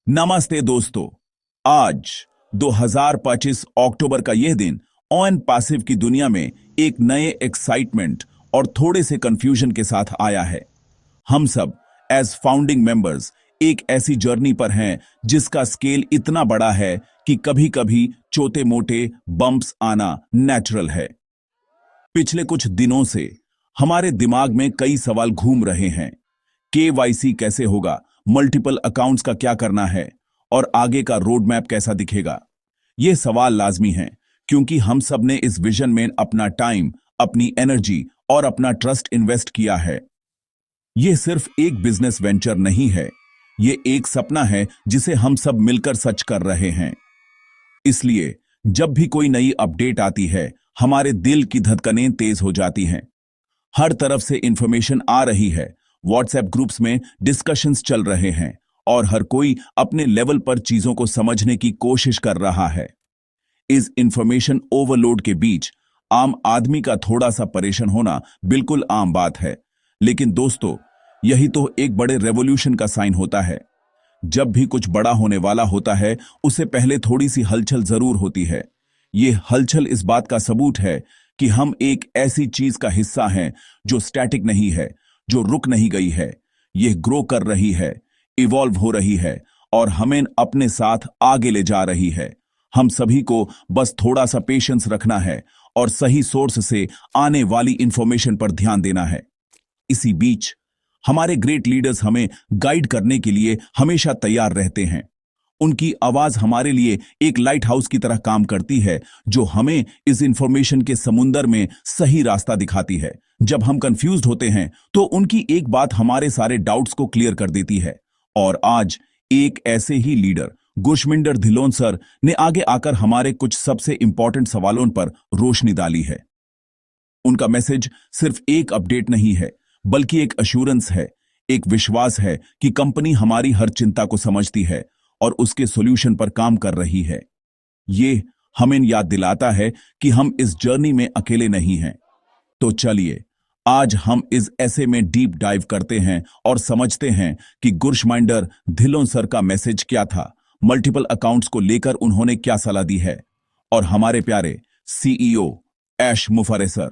नमस्ते दोस्तों। आज 2025 अक्टूबर का यह दिन ऑन पैसिव की दुनिया में एक नए एक्साइटमेंट और थोड़े से कंफ्यूजन के साथ आया है। हम सब एज फाउंडिंग मेंबर्स एक ऐसी जर्नी पर हैं जिसका स्केल इतना बड़ा है कि कभी-कभी छोटे मोटे बम्प्स आना नेचुरल है। पिछले कुछ दिनों से हमारे दिमाग में कई सवाल घूम रहे हैं। केवाईसी कैसे होगा, मल्टीपल अकाउंट्स का क्या करना है और आगे का रोड मैप कैसा दिखेगा। ये सवाल लाजमी हैं क्योंकि हम सब ने इस विजन में अपना टाइम, अपनी एनर्जी और अपना ट्रस्ट इन्वेस्ट किया है। ये सिर्फ एक बिजनेस वेंचर नहीं है, ये एक सपना है जिसे हम सब मिलकर सच कर रहे हैं। इसलिए जब भी कोई नई अपडेट आती है, हमारे दिल की धड़कनें तेज हो जाती हैं। हर तरफ से इंफॉर्मेशन आ रही है, व्हाट्सएप ग्रुप्स में डिस्कशंस चल रहे हैं और हर कोई अपने लेवल पर चीजों को समझने की कोशिश कर रहा है। इस इंफॉर्मेशन ओवरलोड के बीच आम आदमी का थोड़ा सा परेशान होना बिल्कुल आम बात है। लेकिन दोस्तों, यही तो एक बड़े रेवोल्यूशन का साइन होता है। जब भी कुछ बड़ा होने वाला होता है, उससे पहले थोड़ी सी हलचल जरूर होती है। ये हलचल इस बात का सबूत है कि हम एक ऐसी चीज का हिस्सा हैं जो स्टैटिक नहीं है, जो रुक नहीं गई है। यह ग्रो कर रही है, इवॉल्व हो रही है और हमें अपने साथ आगे ले जा रही है। हम सभी को बस थोड़ा सा पेशेंस रखना है और सही सोर्स से आने वाली इंफॉर्मेशन पर ध्यान देना है। इसी बीच हमारे ग्रेट लीडर्स हमें गाइड करने के लिए हमेशा तैयार रहते हैं। उनकी आवाज हमारे लिए एक लाइट हाउस की तरह काम करती है, जो हमें इस इंफॉर्मेशन के समुंदर में सही रास्ता दिखाती है। जब हम कंफ्यूज्ड होते हैं तो उनकी एक बात हमारे सारे डाउट्स को क्लियर कर देती है। और आज एक ऐसे ही लीडर गुरशमिंदर धिल्लोन सर ने आगे आकर हमारे कुछ सबसे इंपॉर्टेंट सवालों पर रोशनी डाली है। उनका मैसेज सिर्फ एक अपडेट नहीं है, बल्कि एक अश्योरेंस है, एक विश्वास है कि कंपनी हमारी हर चिंता को समझती है और उसके सॉल्यूशन पर काम कर रही है। ये हमें याद दिलाता है कि हम इस जर्नी में अकेले नहीं हैं। तो चलिए आज हम इस ऐसे में डीप डाइव करते हैं और समझते हैं कि गुरशमाइंडर धिल्लोन सर का मैसेज क्या था, मल्टीपल अकाउंट्स को लेकर उन्होंने क्या सलाह दी है और हमारे प्यारे सीईओ ऐश मुफर्रे सर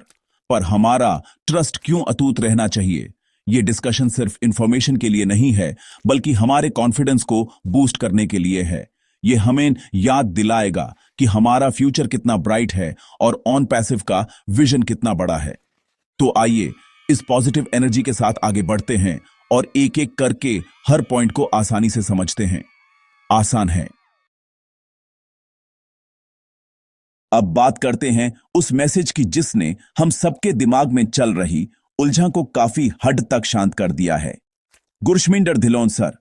पर हमारा ट्रस्ट क्यों अटूट रहना चाहिए। ये डिस्कशन सिर्फ इंफॉर्मेशन के लिए नहीं है, बल्कि हमारे कॉन्फिडेंस को बूस्ट करने के लिए है। ये हमें याद दिलाएगा कि हमारा फ्यूचर कितना ब्राइट है और ऑन पैसिव का विजन कितना बड़ा है। तो आइए इस पॉजिटिव एनर्जी के साथ आगे बढ़ते हैं और एक एक करके हर पॉइंट को आसानी से समझते हैं। आसान है। अब बात करते हैं उस मैसेज की जिसने हम सबके दिमाग में चल रही उलझन को काफी हद तक शांत कर दिया है। गुरशमिंदर धिल्लोन सर,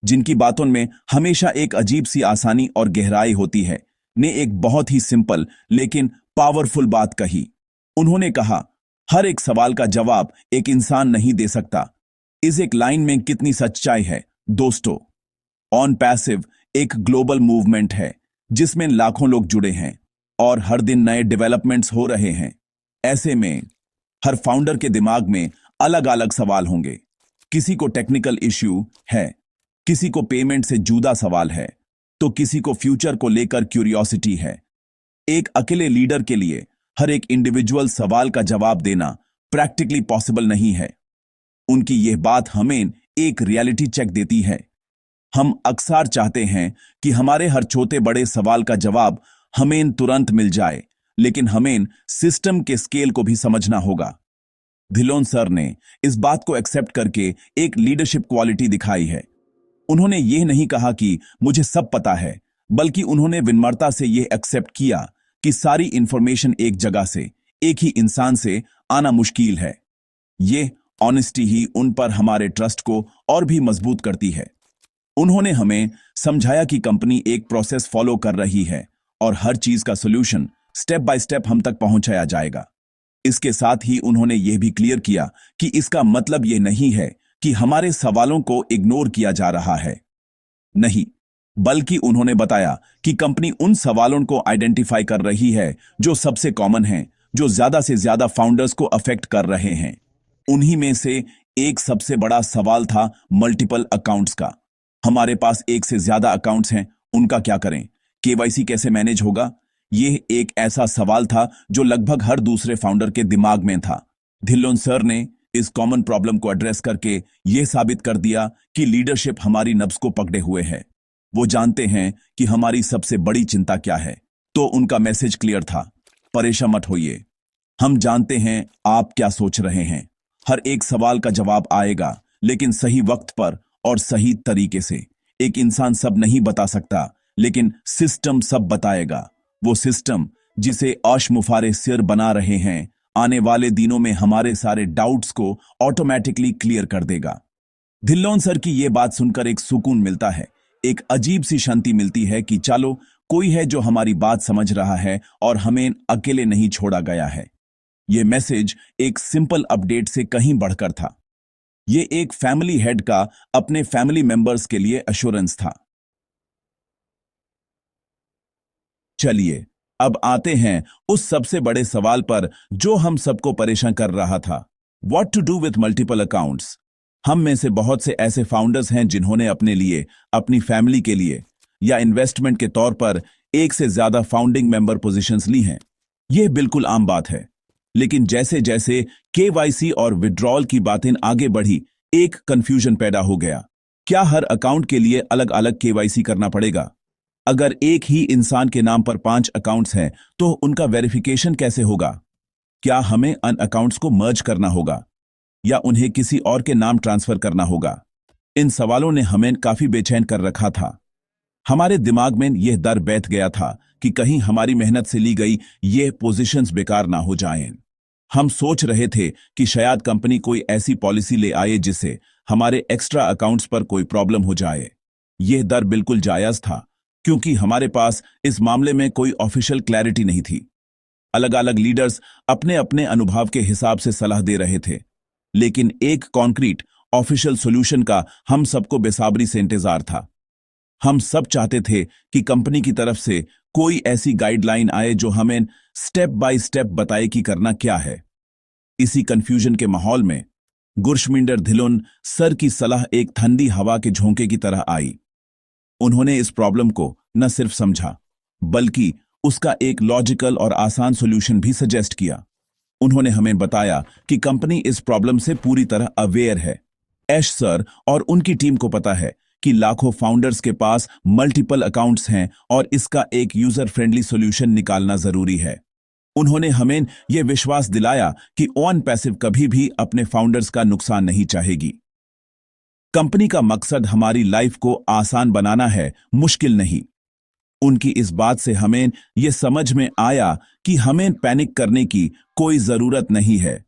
जिनकी बातों में हमेशा एक अजीब सी आसानी और गहराई होती है, ने एक बहुत ही सिंपल लेकिन पावरफुल बात कही। उन्होंने कहा, हर एक सवाल का जवाब एक इंसान नहीं दे सकता। इस एक लाइन में कितनी सच्चाई है दोस्तों। ऑन पैसिव एक ग्लोबल मूवमेंट है जिसमें लाखों लोग जुड़े हैं और हर दिन नए डेवलपमेंट्स हो रहे हैं। ऐसे में हर फाउंडर के दिमाग में अलग अलग सवाल होंगे। किसी को टेक्निकल इश्यू है, किसी को पेमेंट से जुदा सवाल है, तो किसी को फ्यूचर को लेकर क्यूरियोसिटी है। एक अकेले लीडर के लिए हर एक इंडिविजुअल सवाल का जवाब देना प्रैक्टिकली पॉसिबल नहीं है। उनकी यह बात हमें एक रियलिटी चेक देती है। हम अक्सर चाहते हैं कि हमारे हर छोटे बड़े सवाल का जवाब हमें तुरंत मिल जाए, लेकिन हमें सिस्टम के स्केल को भी समझना होगा। धिल्लोन सर ने इस बात को एक्सेप्ट करके एक लीडरशिप क्वालिटी दिखाई है। उन्होंने यह नहीं कहा कि मुझे सब पता है, बल्कि उन्होंने विनम्रता से यह एक्सेप्ट किया कि सारी इंफॉर्मेशन एक जगह से, एक ही इंसान से आना मुश्किल है। ये ऑनेस्टी ही उन पर हमारे ट्रस्ट को और भी मजबूत करती है। उन्होंने हमें समझाया कि कंपनी एक प्रोसेस फॉलो कर रही है और हर चीज का सॉल्यूशन स्टेप बाय स्टेप हम तक पहुंचाया जाएगा। इसके साथ ही उन्होंने यह भी क्लियर किया कि इसका मतलब यह नहीं है कि हमारे सवालों को इग्नोर किया जा रहा है। नहीं, बल्कि उन्होंने बताया कि कंपनी उन सवालों को आइडेंटिफाई कर रही है जो सबसे कॉमन हैं, जो ज्यादा से ज्यादा फाउंडर्स को अफेक्ट कर रहे हैं। उन्हीं में से एक सबसे बड़ा सवाल था मल्टीपल अकाउंट्स का। हमारे पास एक से ज्यादा अकाउंट्स हैं, उनका क्या करें? केवाईसी कैसे मैनेज होगा? यह एक ऐसा सवाल था जो लगभग हर दूसरे फाउंडर के दिमाग में था। धिल्लोन सर ने इस कॉमन प्रॉब्लम को एड्रेस करके यह साबित कर दिया कि लीडरशिप हमारी नब्ज को पकड़े हुए है। वो जानते हैं कि हमारी सबसे बड़ी चिंता क्या है। तो उनका मैसेज क्लियर था, परेशान मत होइए, हम जानते हैं आप क्या सोच रहे हैं। हर एक सवाल का जवाब आएगा, लेकिन सही वक्त पर और सही तरीके से। एक इंसान सब नहीं बता सकता, लेकिन सिस्टम सब बताएगा। वो सिस्टम जिसे आशमुफारे सिर बना रहे हैं, आने वाले दिनों में हमारे सारे डाउट्स को ऑटोमेटिकली क्लियर कर देगा। धिल्लोन सर की ये बात सुनकर एक सुकून मिलता है, एक अजीब सी शांति मिलती है कि चलो कोई है जो हमारी बात समझ रहा है और हमें अकेले नहीं छोड़ा गया है। ये मैसेज एक सिंपल अपडेट से कहीं बढ़कर था। ये एक फैमिली हेड का अपने फैमिली मेंबर्स के लिए एश्योरेंस था। चलिए अब आते हैं उस सबसे बड़े सवाल पर जो हम सबको परेशान कर रहा था, what to do with multiple accounts. हम में से बहुत से ऐसे फाउंडर्स हैं जिन्होंने अपने लिए, अपनी फैमिली के लिए या इन्वेस्टमेंट के तौर पर एक से ज्यादा फाउंडिंग मेंबर पोजीशंस ली हैं। यह बिल्कुल आम बात है, लेकिन जैसे जैसे केवाईसी और विड्रॉल की बातें आगे बढ़ी, एक कंफ्यूजन पैदा हो गया। क्या हर अकाउंट के लिए अलग अलग केवाईसी करना पड़ेगा? अगर एक ही इंसान के नाम पर 5 अकाउंट्स हैं, तो उनका वेरिफिकेशन कैसे होगा? क्या हमें अन अकाउंट्स को मर्ज करना होगा या उन्हें किसी और के नाम ट्रांसफर करना होगा? इन सवालों ने हमें काफी बेचैन कर रखा था। हमारे दिमाग में यह डर बैठ गया था कि कहीं हमारी मेहनत से ली गई ये पोजीशंस बेकार ना हो जाएं। हम सोच रहे थे कि शायद कंपनी कोई ऐसी पॉलिसी ले आए जिससे हमारे एक्स्ट्रा अकाउंट्स पर कोई प्रॉब्लम हो जाए। यह डर बिल्कुल जायज था, क्योंकि हमारे पास इस मामले में कोई ऑफिशियल क्लैरिटी नहीं थी। अलग अलग लीडर्स अपने अपने अनुभव के हिसाब से सलाह दे रहे थे, लेकिन एक कॉन्क्रीट ऑफिशियल सॉल्यूशन का हम सबको बेसब्री से इंतजार था। हम सब चाहते थे कि कंपनी की तरफ से कोई ऐसी गाइडलाइन आए जो हमें स्टेप बाय स्टेप बताए कि करना क्या है। इसी कंफ्यूजन के माहौल में गुरशमिंदर धिल्लोन सर की सलाह एक ठंडी हवा के झोंके की तरह आई। उन्होंने इस प्रॉब्लम को न सिर्फ समझा, बल्कि उसका एक लॉजिकल और आसान सॉल्यूशन भी सजेस्ट किया। उन्होंने हमें बताया कि कंपनी इस प्रॉब्लम से पूरी तरह अवेयर है। ऐश सर और उनकी टीम को पता है कि लाखों फाउंडर्स के पास मल्टीपल अकाउंट्स हैं और इसका एक यूजर फ्रेंडली सॉल्यूशन निकालना जरूरी है। उन्होंने हमें यह विश्वास दिलाया कि ऑन पैसिव कभी भी अपने फाउंडर्स का नुकसान नहीं चाहेगी। कंपनी का मकसद हमारी लाइफ को आसान बनाना है, मुश्किल नहीं। उनकी इस बात से हमें यह समझ में आया कि हमें पैनिक करने की कोई जरूरत नहीं है।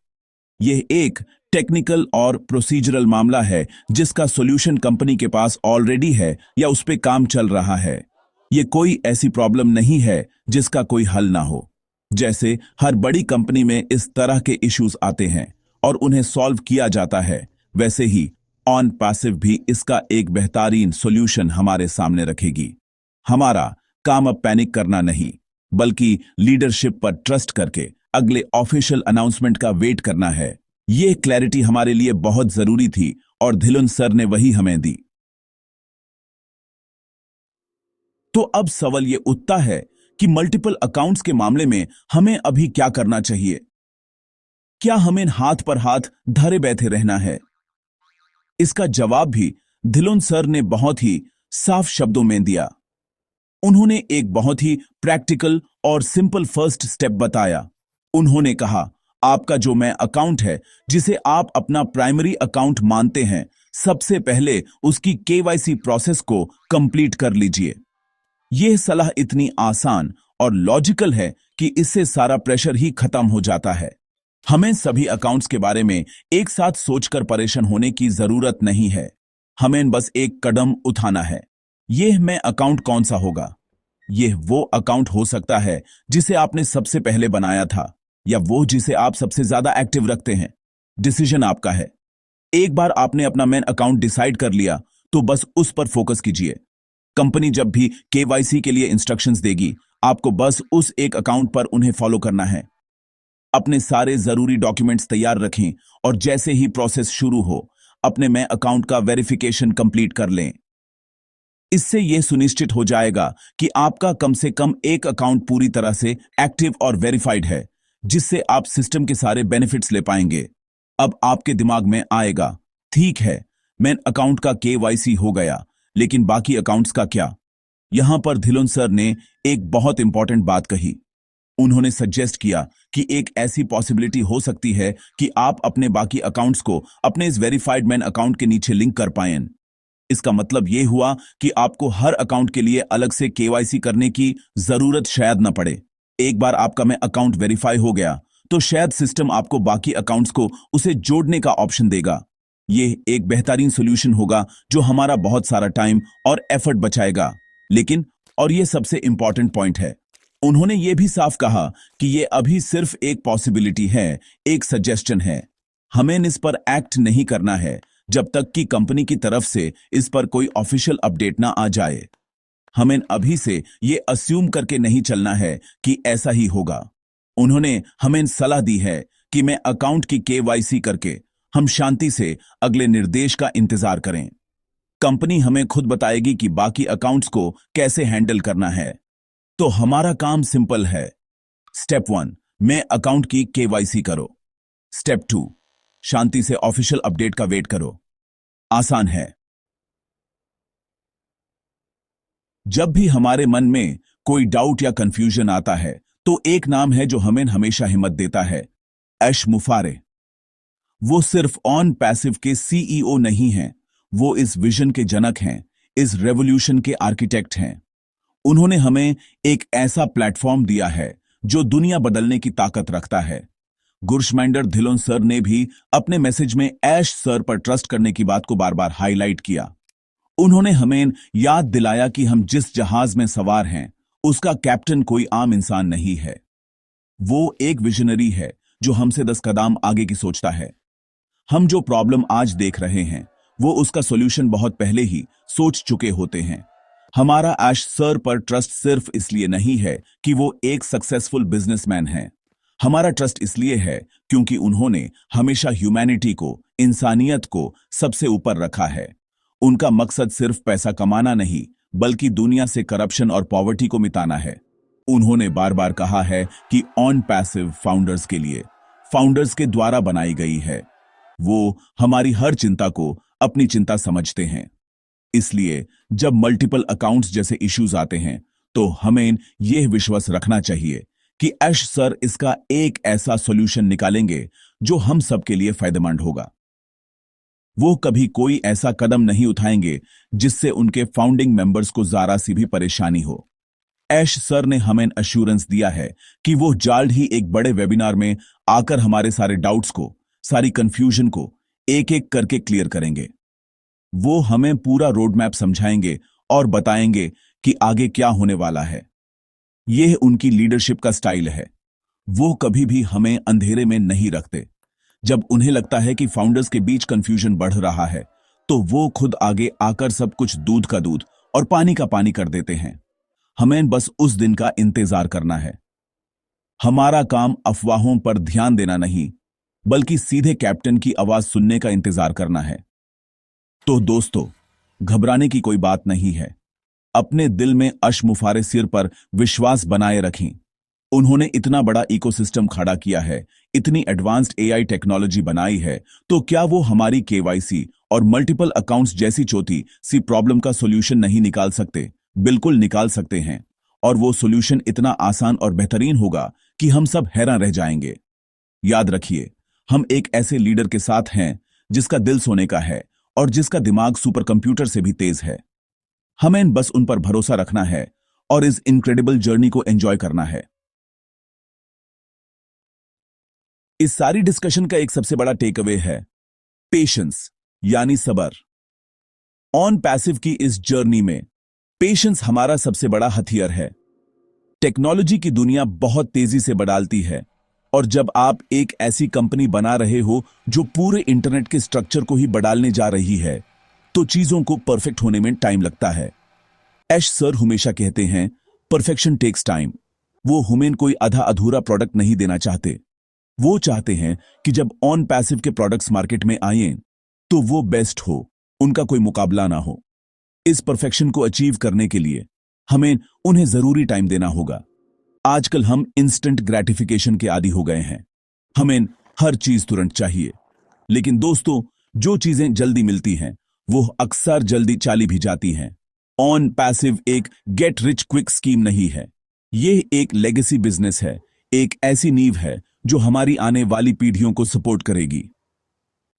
यह एक टेक्निकल और प्रोसीजरल मामला है जिसका सॉल्यूशन कंपनी के पास ऑलरेडी है या उस पे काम चल रहा है। यह कोई ऐसी प्रॉब्लम नहीं है जिसका कोई हल ना हो। जैसे हर बड़ी कंपनी में इस तरह के इश्यूज आते हैं और उन्हें सॉल्व किया जाता है, वैसे ही ऑन पैसिव भी इसका एक बेहतरीन सॉल्यूशन हमारे सामने रखेगी। हमारा काम अब पैनिक करना नहीं, बल्कि लीडरशिप पर ट्रस्ट करके अगले ऑफिशियल अनाउंसमेंट का वेट करना है। यह क्लैरिटी हमारे लिए बहुत जरूरी थी और धिल्लोन सर ने वही हमें दी। तो अब सवाल यह उठता है कि मल्टीपल अकाउंट्स के मामले में हमें अभी क्या करना चाहिए? क्या हमें हाथ पर हाथ धरे बैठे रहना है? इसका जवाब भी धिल्लोन सर ने बहुत ही साफ शब्दों में दिया। उन्होंने एक बहुत ही प्रैक्टिकल और सिंपल फर्स्ट स्टेप बताया। उन्होंने कहा, आपका जो मैं अकाउंट है, जिसे आप अपना प्राइमरी अकाउंट मानते हैं, सबसे पहले उसकी केवाईसी प्रोसेस को कंप्लीट कर लीजिए। यह सलाह इतनी आसान और लॉजिकल है कि इससे सारा प्रेशर ही खत्म हो जाता है। हमें सभी अकाउंट्स के बारे में एक साथ सोचकर परेशान होने की जरूरत नहीं है। हमें बस एक कदम उठाना है। यह मैं अकाउंट कौन सा होगा? यह वो अकाउंट हो सकता है जिसे आपने सबसे पहले बनाया था, या वो जिसे आप सबसे ज्यादा एक्टिव रखते हैं। डिसीजन आपका है। एक बार आपने अपना मेन अकाउंट डिसाइड कर लिया तो बस उस पर फोकस कीजिए। कंपनी जब भी केवाईसी के लिए इंस्ट्रक्शंस देगी, आपको बस उस एक अकाउंट पर उन्हें फॉलो करना है। अपने सारे जरूरी डॉक्यूमेंट्स तैयार रखें और जैसे ही प्रोसेस शुरू हो, अपने में अकाउंट का वेरिफिकेशन कंप्लीट कर लें। इससे यह सुनिश्चित हो जाएगा कि आपका कम से कम एक अकाउंट पूरी तरह से एक्टिव और वेरीफाइड है, जिससे आप सिस्टम के सारे बेनिफिट्स ले पाएंगे। अब आपके दिमाग में आएगा, ठीक है, मेन अकाउंट का केवाईसी हो गया, लेकिन बाकी अकाउंट्स का क्या? यहां पर धिलोन सर ने एक बहुत इंपॉर्टेंट बात कही। उन्होंने सजेस्ट किया कि एक ऐसी पॉसिबिलिटी हो सकती है कि आप अपने बाकी अकाउंट्स को अपने इस वेरीफाइड मैन अकाउंट के नीचे लिंक कर पाएं। इसका मतलब यह हुआ कि आपको हर अकाउंट के लिए अलग से केवाईसी करने की जरूरत शायद न पड़े। एक बार आपका मैं अकाउंट वेरीफाई हो गया तो शायद सिस्टम आपको बाकी अकाउंट्स को उसे जोड़ने का ऑप्शन देगा। यह एक बेहतरीन सोल्यूशन होगा जो हमारा बहुत सारा टाइम और एफर्ट बचाएगा। लेकिन और यह सबसे इंपॉर्टेंट पॉइंट है, उन्होंने यह भी साफ कहा कि यह अभी सिर्फ एक पॉसिबिलिटी है, एक सजेशन है। हमें इस पर एक्ट नहीं करना है जब तक कि कंपनी की तरफ से इस पर कोई ऑफिशियल अपडेट ना आ जाए। हमें अभी से यह अस्यूम करके नहीं चलना है कि ऐसा ही होगा। उन्होंने हमें सलाह दी है कि मैं अकाउंट की केवाईसी करके हम शांति से अगले निर्देश का इंतजार करें। कंपनी हमें खुद बताएगी कि बाकी अकाउंट्स को कैसे हैंडल करना है। तो हमारा काम सिंपल है। स्टेप 1, मैं अकाउंट की केवाईसी करो। स्टेप 2, शांति से ऑफिशियल अपडेट का वेट करो। आसान है। जब भी हमारे मन में कोई डाउट या कंफ्यूजन आता है तो एक नाम है जो हमें हमेशा हिम्मत देता है, ऐश मुफारे। वो सिर्फ ऑन पैसिव के सीईओ नहीं हैं, वो इस विजन के जनक हैं, इस रेवोल्यूशन के आर्किटेक्ट हैं। उन्होंने हमें एक ऐसा प्लेटफॉर्म दिया है जो दुनिया बदलने की ताकत रखता है। गुरशमैंडर धिलोन सर ने भी अपने मैसेज में ऐश सर पर ट्रस्ट करने की बात को बार बार हाईलाइट किया। उन्होंने हमें याद दिलाया कि हम जिस जहाज में सवार हैं उसका कैप्टन कोई आम इंसान नहीं है। वो एक विजनरी है जो हमसे 10 कदम आगे की सोचता है। हम जो प्रॉब्लम आज देख रहे हैं वो उसका सॉल्यूशन बहुत पहले ही सोच चुके होते हैं। हमारा ऐश सर पर ट्रस्ट सिर्फ इसलिए नहीं है कि वो एक सक्सेसफुल बिजनेसमैन हैं। हमारा ट्रस्ट इसलिए है क्योंकि उन्होंने हमेशा ह्यूमैनिटी को, इंसानियत को सबसे ऊपर रखा है। उनका मकसद सिर्फ पैसा कमाना नहीं बल्कि दुनिया से करप्शन और पॉवर्टी को मिटाना है। उन्होंने बार बार कहा है कि ऑन पैसिव फाउंडर्स के लिए, फाउंडर्स के द्वारा बनाई गई है। वो हमारी हर चिंता को अपनी चिंता समझते हैं। इसलिए जब मल्टीपल अकाउंट्स जैसे इश्यूज आते हैं तो हमें यह विश्वास रखना चाहिए कि ऐश सर इसका एक ऐसा सॉल्यूशन निकालेंगे जो हम सबके लिए फायदेमंद होगा। वो कभी कोई ऐसा कदम नहीं उठाएंगे जिससे उनके फाउंडिंग मेंबर्स को जरा सी भी परेशानी हो। ऐश सर ने हमें अश्योरेंस दिया है कि वो जल्द ही एक बड़े वेबिनार में आकर हमारे सारे डाउट्स को, सारी कंफ्यूजन को एक एक करके क्लियर करेंगे। वो हमें पूरा रोड मैप समझाएंगे और बताएंगे कि आगे क्या होने वाला है। यह उनकी लीडरशिप का स्टाइल है। वो कभी भी हमें अंधेरे में नहीं रखते। जब उन्हें लगता है कि फाउंडर्स के बीच कंफ्यूजन बढ़ रहा है तो वो खुद आगे आकर सब कुछ दूध का दूध और पानी का पानी कर देते हैं। हमें बस उस दिन का इंतजार करना है। हमारा काम अफवाहों पर ध्यान देना नहीं बल्कि सीधे कैप्टन की आवाज सुनने का इंतजार करना है। तो दोस्तों, घबराने की कोई बात नहीं है। अपने दिल में ऐश मुफारे सिर पर विश्वास बनाए रखें। उन्होंने इतना बड़ा इकोसिस्टम खड़ा किया है, इतनी एडवांस्ड एआई टेक्नोलॉजी बनाई है, तो क्या वो हमारी केवाईसी और मल्टीपल अकाउंट्स जैसी छोटी सी प्रॉब्लम का सॉल्यूशन नहीं निकाल सकते? बिल्कुल निकाल सकते हैं। और वो सॉल्यूशन इतना आसान और बेहतरीन होगा कि हम सब हैरान रह जाएंगे। याद रखिए, हम एक ऐसे लीडर के साथ हैं जिसका दिल सोने का है और जिसका दिमाग सुपर कंप्यूटर से भी तेज है। हमें बस उन पर भरोसा रखना है और इस इनक्रेडिबल जर्नी को एंजॉय करना है। इस सारी डिस्कशन का एक सबसे बड़ा टेक अवे है पेशेंस, यानी सबर। ऑन पैसिव की इस जर्नी में पेशेंस हमारा सबसे बड़ा हथियार है। टेक्नोलॉजी की दुनिया बहुत तेजी से बदलती है और जब आप एक ऐसी कंपनी बना रहे हो जो पूरे इंटरनेट के स्ट्रक्चर को ही बदलने जा रही है तो चीजों को परफेक्ट होने में टाइम लगता है। ऐश सर हमेशा कहते हैं, परफेक्शन टेक्स टाइम। वो हमें कोई आधा अधूरा प्रोडक्ट नहीं देना चाहते। वो चाहते हैं कि जब ऑन पैसिव के प्रोडक्ट्स मार्केट में आए तो वो बेस्ट हो, उनका कोई मुकाबला ना हो। इस परफेक्शन को अचीव करने के लिए हमें उन्हें जरूरी टाइम देना होगा। आजकल हम इंस्टेंट ग्रेटिफिकेशन के आदी हो गए हैं। हमें हर चीज तुरंत चाहिए। लेकिन दोस्तों, जो चीजें जल्दी मिलती हैं वो अक्सर जल्दी चाली भी जाती हैं। ऑन पैसिव एक गेट रिच क्विक स्कीम नहीं है। यह एक लेगेसी बिजनेस है, एक ऐसी नींव है जो हमारी आने वाली पीढ़ियों को सपोर्ट करेगी।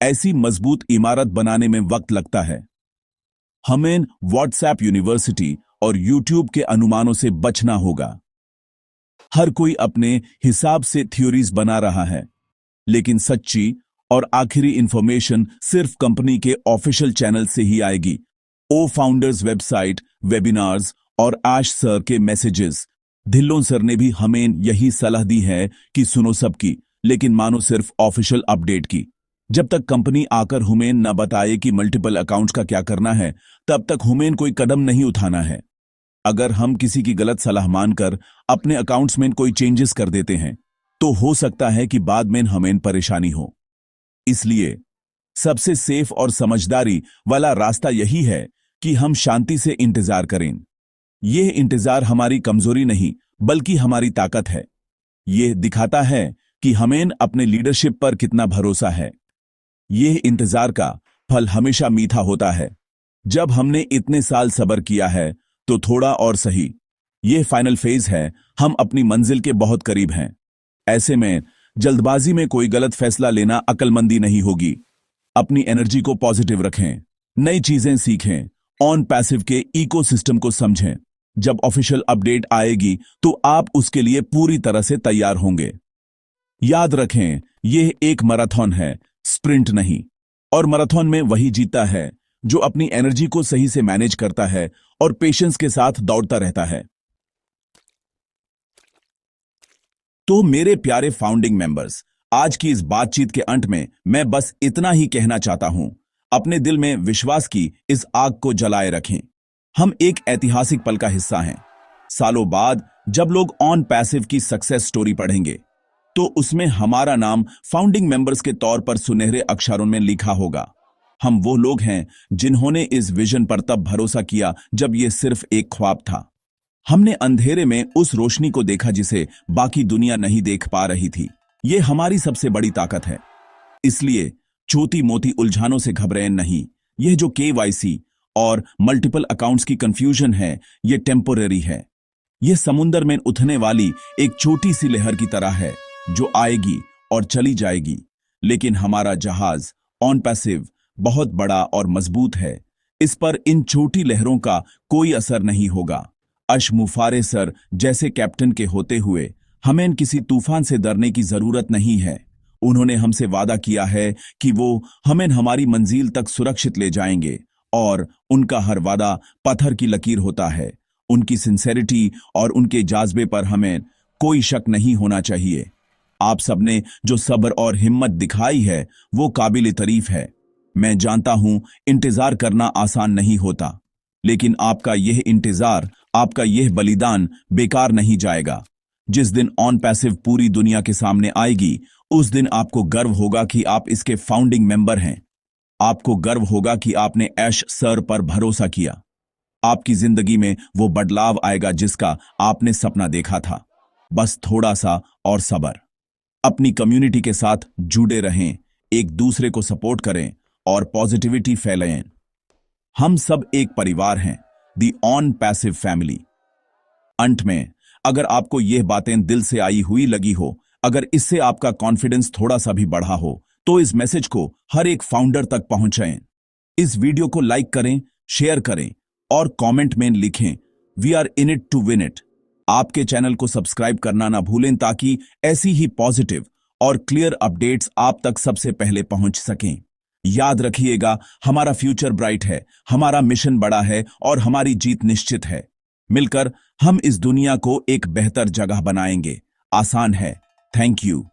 ऐसी मजबूत इमारत बनाने में वक्त लगता है। हमें व्हाट्सएप यूनिवर्सिटी और यूट्यूब के अनुमानों से बचना होगा। हर कोई अपने हिसाब से थ्योरीज बना रहा है, लेकिन सच्ची और आखिरी इंफॉर्मेशन सिर्फ कंपनी के ऑफिशियल चैनल से ही आएगी। ओ फाउंडर्स वेबसाइट, वेबिनार्स और आश सर के मैसेजेस। धिल्लों सर ने भी हमें यही सलाह दी है कि सुनो सबकी, लेकिन मानो सिर्फ ऑफिशियल अपडेट की। जब तक कंपनी आकर हमें न बताए कि मल्टीपल अकाउंट्स का क्या करना है, तब तक हमें कोई कदम नहीं उठाना है। अगर हम किसी की गलत सलाह मानकर अपने अकाउंट्स में कोई चेंजेस कर देते हैं, तो हो सकता है कि बाद में हमें परेशानी हो। इसलिए सबसे सेफ और समझदारी वाला रास्ता यही है कि हम शांति से इंतजार करें। यह इंतजार हमारी कमजोरी नहीं, बल्कि हमारी ताकत है। यह दिखाता है कि हमें अपने लीडरशिप पर कितना भरोसा है। यह इंतजार का फल हमेशा मीठा होता है। जब हमने इतने साल सब्र किया है, तो थोड़ा और सही। यह फाइनल फेज है, हम अपनी मंजिल के बहुत करीब हैं। ऐसे में जल्दबाजी में कोई गलत फैसला लेना अक्लमंदी नहीं होगी। अपनी एनर्जी को पॉजिटिव रखें, नई चीजें सीखें, ऑन पैसिव के इकोसिस्टम को समझें। जब ऑफिशियल अपडेट आएगी तो आप उसके लिए पूरी तरह से तैयार होंगे। याद रखें, यह एक मैराथन है, स्प्रिंट नहीं। और मैराथन में वही जीतता है जो अपनी एनर्जी को सही से मैनेज करता है और पेशेंस के साथ दौड़ता रहता है। तो मेरे प्यारे फाउंडिंग मेंबर्स, आज की इस बातचीत के अंत में मैं बस इतना ही कहना चाहता हूं, अपने दिल में विश्वास की इस आग को जलाए रखें। हम एक ऐतिहासिक पल का हिस्सा हैं। सालों बाद जब लोग ऑन पैसिव की सक्सेस स्टोरी पढ़ेंगे, तो उसमें हमारा नाम फाउंडिंग मेंबर्स के तौर पर सुनहरे अक्षरों में लिखा होगा। हम वो लोग हैं जिन्होंने इस विजन पर तब भरोसा किया जब यह सिर्फ एक ख्वाब था। हमने अंधेरे में उस रोशनी को देखा जिसे बाकी दुनिया नहीं देख पा रही थी। यह हमारी सबसे बड़ी ताकत है। इसलिए छोटी मोटी उलझानों से घबराएं नहीं। यह जो केवाईसी और मल्टीपल अकाउंट्स की कंफ्यूजन है, यह टेम्पोररी है। यह समुंदर में उठने वाली एक छोटी सी लहर की तरह है जो आएगी और चली जाएगी। लेकिन हमारा जहाज ऑन पैसिव बहुत बड़ा और मजबूत है। इस पर इन छोटी लहरों का कोई असर नहीं होगा। अशमुफारे सर जैसे कैप्टन के होते हुए हमें किसी तूफान से डरने की जरूरत नहीं है। उन्होंने हमसे वादा किया है कि वो हमें हमारी मंजिल तक सुरक्षित ले जाएंगे, और उनका हर वादा पत्थर की लकीर होता है। उनकी सिंसेरिटी और उनके जाज्बे पर हमें कोई शक नहीं होना चाहिए। आप सबने जो सब्र और हिम्मत दिखाई है वो काबिल तारीफ है। मैं जानता हूं इंतजार करना आसान नहीं होता, लेकिन आपका यह इंतजार, आपका यह बलिदान बेकार नहीं जाएगा। जिस दिन ऑन पैसिव पूरी दुनिया के सामने आएगी, उस दिन आपको गर्व होगा कि आप इसके फाउंडिंग मेंबर हैं। आपको गर्व होगा कि आपने ऐश सर पर भरोसा किया। आपकी जिंदगी में वो बदलाव आएगा जिसका आपने सपना देखा था। बस थोड़ा सा और सब्र। अपनी कम्युनिटी के साथ जुड़े रहें, एक दूसरे को सपोर्ट करें और पॉजिटिविटी फैलाएं। हम सब एक परिवार हैं, दी ऑन पैसिव फैमिली। अंत में, अगर आपको यह बातें दिल से आई हुई लगी हो, अगर इससे आपका कॉन्फिडेंस थोड़ा सा भी बढ़ा हो, तो इस मैसेज को हर एक फाउंडर तक पहुंचाएं। इस वीडियो को लाइक करें, शेयर करें और कमेंट में लिखें, we are in it to win it. आपके चैनल को सब्सक्राइब करना ना भूलें ताकि ऐसी ही पॉजिटिव और क्लियर अपडेट्स आप तक सबसे पहले पहुंच सकें। याद रखिएगा, हमारा फ्यूचर ब्राइट है, हमारा मिशन बड़ा है और हमारी जीत निश्चित है। मिलकर हम इस दुनिया को एक बेहतर जगह बनाएंगे। आसान है। Thank you.